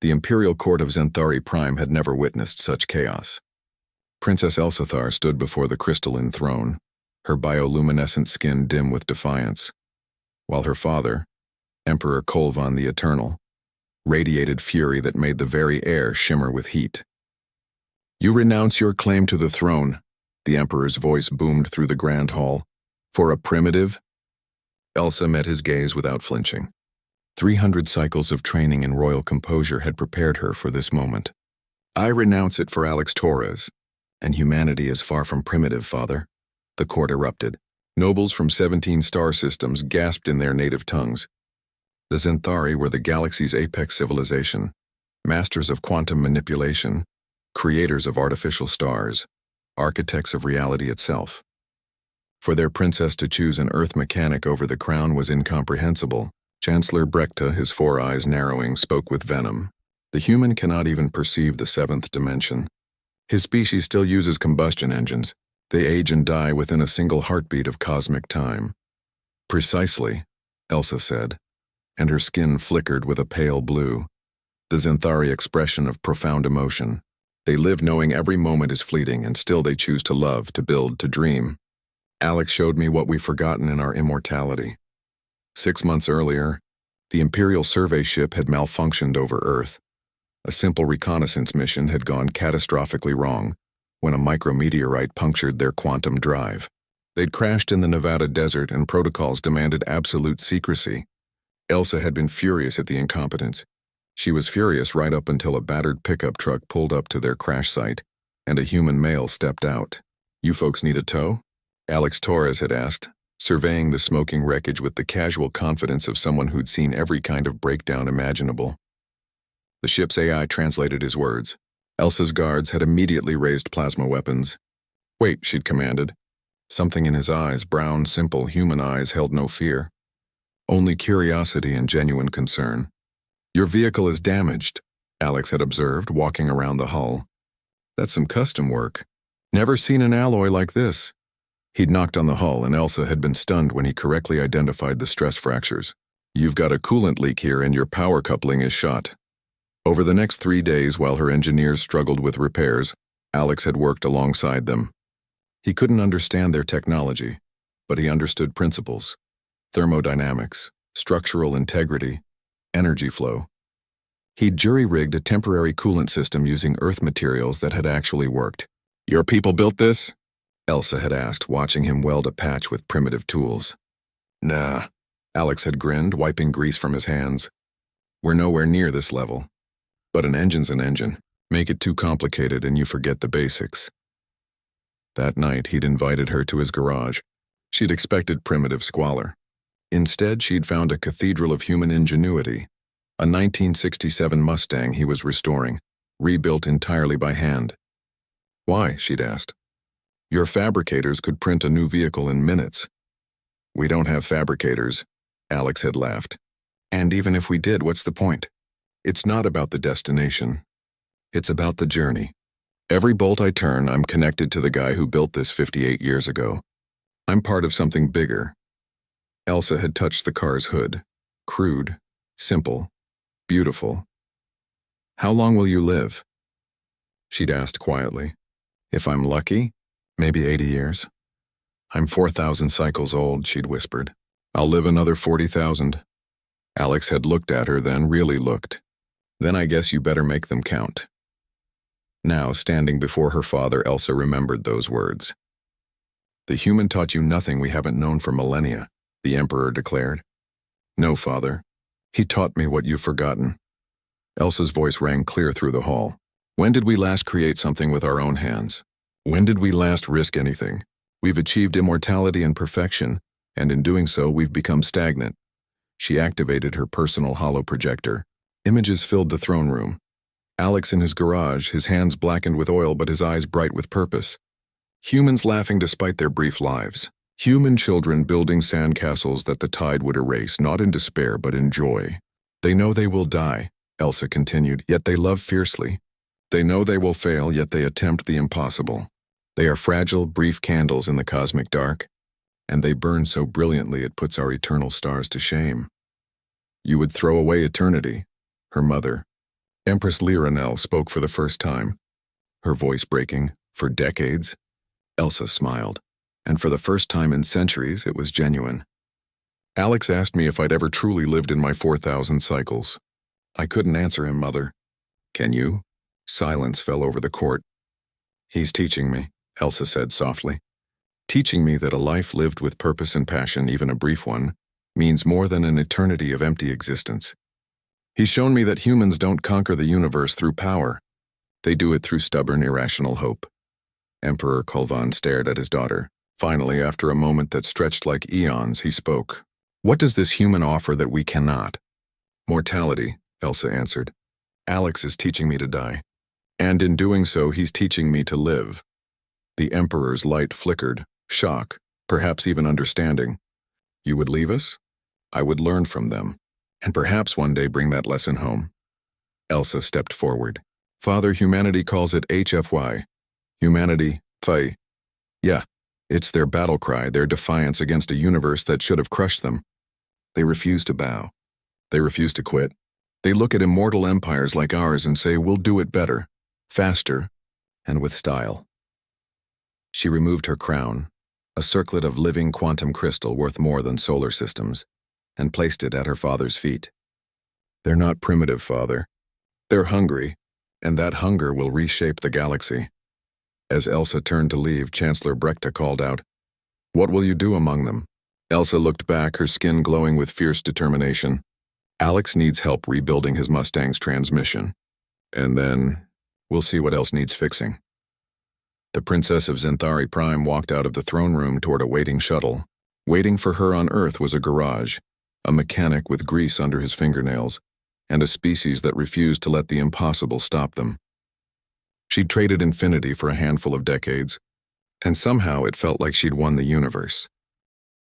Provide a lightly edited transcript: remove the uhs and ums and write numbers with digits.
The imperial court of Zenthari Prime had never witnessed such chaos. Princess Elsathar stood before the crystalline throne, her bioluminescent skin dim with defiance, while her father, Emperor Kolvan the Eternal, radiated fury that made the very air shimmer with heat. "You renounce your claim to the throne," the Emperor's voice boomed through the grand hall. "For a primitive?" Elsa met his gaze without flinching. 300 cycles of training in royal composure had prepared her for this moment. "I renounce it for Alex Torres, and humanity is far from primitive, father," the court erupted. Nobles from 17 star systems gasped in their native tongues. The Zenthari were the galaxy's apex civilization, masters of quantum manipulation, creators of artificial stars, architects of reality itself. For their princess to choose an earth mechanic over the crown was incomprehensible. Chancellor Brekta, his 4 eyes narrowing, spoke with venom. "The human cannot even perceive the 7th dimension. His species still uses combustion engines. They age and die within a single heartbeat of cosmic time." "Precisely," Elsa said, and her skin flickered with a pale blue, the Zenthari expression of profound emotion. They live knowing every moment is fleeting, and still they choose to love, to build, to dream. Alex showed me what we've forgotten in our immortality. 6 months earlier, the Imperial survey ship had malfunctioned over Earth. A simple reconnaissance mission had gone catastrophically wrong when a micrometeorite punctured their quantum drive. They'd crashed in the Nevada desert, and protocols demanded absolute secrecy. Elsa had been furious at the incompetence. She was furious right up until a battered pickup truck pulled up to their crash site, and a human male stepped out. "You folks need a tow?" Alex Torres had asked, surveying the smoking wreckage with the casual confidence of someone who'd seen every kind of breakdown imaginable. The ship's AI translated his words. Elsa's guards had immediately raised plasma weapons. "Wait," she'd commanded. Something in his eyes, brown, simple, human eyes, held no fear. Only curiosity and genuine concern. "Your vehicle is damaged," Alex had observed, walking around the hull. "That's some custom work. Never seen an alloy like this." He'd knocked on the hull, and Elsa had been stunned when he correctly identified the stress fractures. "You've got a coolant leak here, and your power coupling is shot." Over the next 3 days, while her engineers struggled with repairs, Alex had worked alongside them. He couldn't understand their technology, but he understood principles: thermodynamics, structural integrity, energy flow. He'd jury-rigged a temporary coolant system using Earth materials that had actually worked. "Your people built this?" Elsa had asked, watching him weld a patch with primitive tools. "Nah," Alex had grinned, wiping grease from his hands. "We're nowhere near this level. But an engine's an engine. Make it too complicated and you forget the basics." That night, he'd invited her to his garage. She'd expected primitive squalor. Instead, she'd found a cathedral of human ingenuity, a 1967 Mustang he was restoring, rebuilt entirely by hand. "Why?" she'd asked. "Your fabricators could print a new vehicle in minutes." "We don't have fabricators," Alex had laughed. "And even if we did, what's the point? It's not about the destination. It's about the journey. Every bolt I turn, I'm connected to the guy who built this 58 years ago. I'm part of something bigger." Elsa had touched the car's hood. Crude, simple, beautiful. "How long will you live?" she'd asked quietly. "If I'm lucky, maybe 80 years. I'm 4,000 cycles old," she'd whispered. "I'll live another 40,000. Alex had looked at her, then really looked. "Then I guess you better make them count." Now, standing before her father, Elsa remembered those words. "The human taught you nothing we haven't known for millennia," the Emperor declared. "No, father. He taught me what you've forgotten." Elsa's voice rang clear through the hall. "When did we last create something with our own hands? When did we last risk anything? We've achieved immortality and perfection, and in doing so, we've become stagnant." She activated her personal holoprojector. Images filled the throne room. Alex in his garage, his hands blackened with oil but his eyes bright with purpose. Humans laughing despite their brief lives. Human children building sandcastles that the tide would erase, not in despair but in joy. "They know they will die," Elsa continued, "yet they love fiercely. They know they will fail, yet they attempt the impossible. They are fragile, brief candles in the cosmic dark, and they burn so brilliantly it puts our eternal stars to shame." "You would throw away eternity," her mother, Empress Liranel spoke for the first time, her voice breaking. For decades? Elsa smiled, and for the first time in centuries, it was genuine. Alex asked me if I'd ever truly lived in my 4,000 cycles. I couldn't answer him, Mother. Can you? Silence fell over the court. He's teaching me, Elsa said softly. Teaching me that a life lived with purpose and passion, even a brief one, means more than an eternity of empty existence. He's shown me that humans don't conquer the universe through power. They do it through stubborn, irrational hope. Emperor Kulvan stared at his daughter. Finally, after a moment that stretched like eons, he spoke. What does this human offer that we cannot? Mortality, Elsa answered. Alex is teaching me to die. And in doing so, he's teaching me to live. The Emperor's light flickered, shock, perhaps even understanding. You would leave us? I would learn from them, and perhaps one day bring that lesson home. Elsa stepped forward. Father, humanity calls it HFY. Humanity, Phi. Yeah, it's their battle cry, their defiance against a universe that should have crushed them. They refuse to bow. They refuse to quit. They look at immortal empires like ours and say, we'll do it better, faster, and with style. She removed her crown, a circlet of living quantum crystal worth more than solar systems, and placed it at her father's feet. They're not primitive, Father. They're hungry, and that hunger will reshape the galaxy. As Elsa turned to leave, Chancellor Brekta called out, What will you do among them? Elsa looked back, her skin glowing with fierce determination. Alex needs help rebuilding his Mustang's transmission. And then, we'll see what else needs fixing. The Princess of Zenthari Prime walked out of the throne room toward a waiting shuttle. Waiting for her on Earth was a garage, a mechanic with grease under his fingernails, and a species that refused to let the impossible stop them. She'd traded infinity for a handful of decades, and somehow it felt like she'd won the universe.